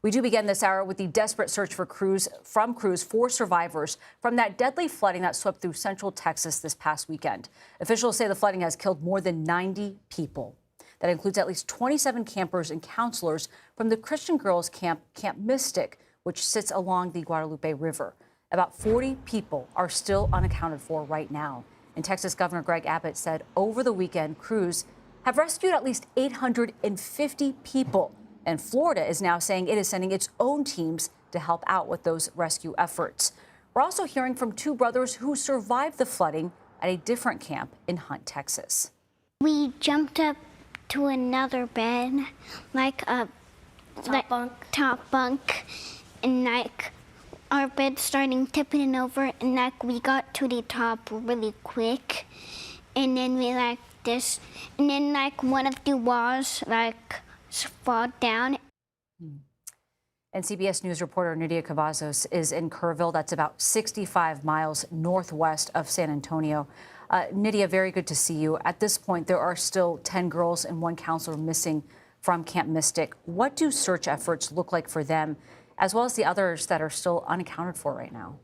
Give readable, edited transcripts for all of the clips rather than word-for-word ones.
We do begin this hour with the desperate search for crews for survivors from that deadly flooding that swept through central Texas this past weekend. Officials say the flooding has killed more than 90 people. That includes at least 27 campers and counselors from the Christian girls camp, Camp Mystic, which sits along the Guadalupe River. About 40 people are still unaccounted for right now. And Texas Governor Greg Abbott said over the weekend, crews have rescued at least 850 people. And Florida is now saying it is sending its own teams to help out with those rescue efforts. We're also hearing from two brothers who survived the flooding at a different camp in Hunt, Texas. We jumped up to another bed, like a top bunk, and like our bed starting tipping over, and like we got to the top really quick, and then we like this, and then like one of the walls like fall down. And CBS News reporter Nidia Cavazos is in Kerrville. That's about 65 miles northwest of San Antonio. Nidia, very good to see you. At this point, there are still 10 girls and one counselor missing from Camp Mystic. What do search efforts look like for them, as well as the others that are still unaccounted for right now?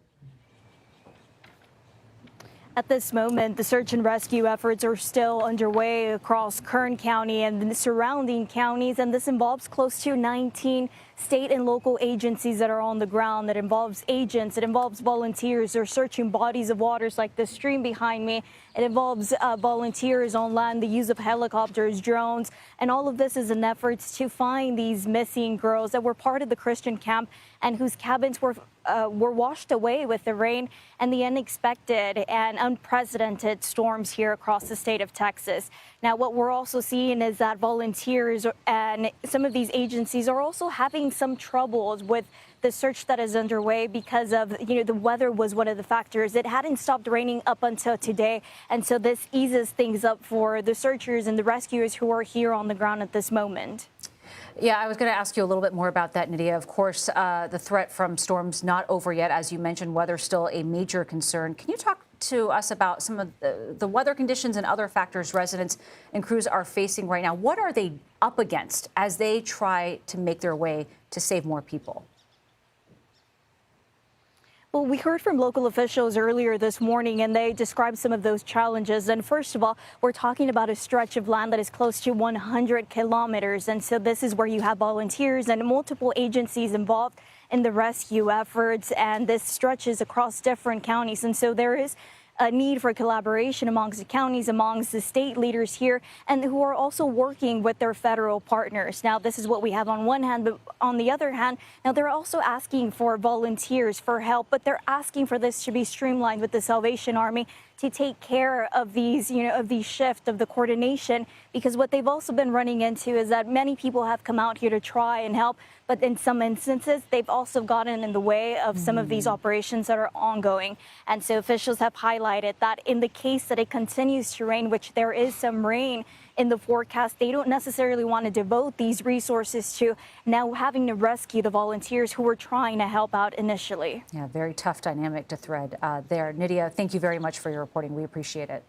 At this moment, the search and rescue efforts are still underway across Kern County and the surrounding counties, and this involves close to 19 state and local agencies that are on the ground. That involves agents, it involves volunteers. They're searching bodies of waters like the stream behind me. It involves volunteers on land, the use of helicopters, drones, and all of this is an effort to find these missing girls that were part of the Christian camp and whose cabins were washed away with the rain and the unexpected and unprecedented storms here across the state of Texas. Now, what we're also seeing is that volunteers and some of these agencies are also having some troubles with the search that is underway because of, the weather was one of the factors. It hadn't stopped raining up until today. And so this eases things up for the searchers and the rescuers who are here on the ground at this moment. Yeah, I was going to ask you a little bit more about that, Nidia. Of course, the threat from storms not over yet. As you mentioned, weather still a major concern. Can you talk to us about some of the weather conditions and other factors residents and crews are facing right now? What are they up against as they try to make their way to save more people? Well, we heard from local officials earlier this morning, and they described some of those challenges. And first of all, we're talking about a stretch of land that is close to 100 kilometers. And so this is where you have volunteers and multiple agencies involved in the rescue efforts. And this stretches across different counties. And so there is a need for collaboration amongst the counties, amongst the state leaders here, and who are also working with their federal partners. Now, this is what we have on one hand, but on the other hand, now they're also asking for volunteers for help, but they're asking for this to be streamlined with the Salvation Army to take care of these, of the shift of the coordination, because what they've also been running into is that many people have come out here to try and help, but in some instances, they've also gotten in the way of some of these operations that are ongoing. And so officials have highlighted that in the case that it continues to rain, which there is some rain in the forecast, they don't necessarily want to devote these resources to now having to rescue the volunteers who were trying to help out initially. Yeah, very tough dynamic to thread there. Nidia, thank you very much for your reporting. We appreciate it.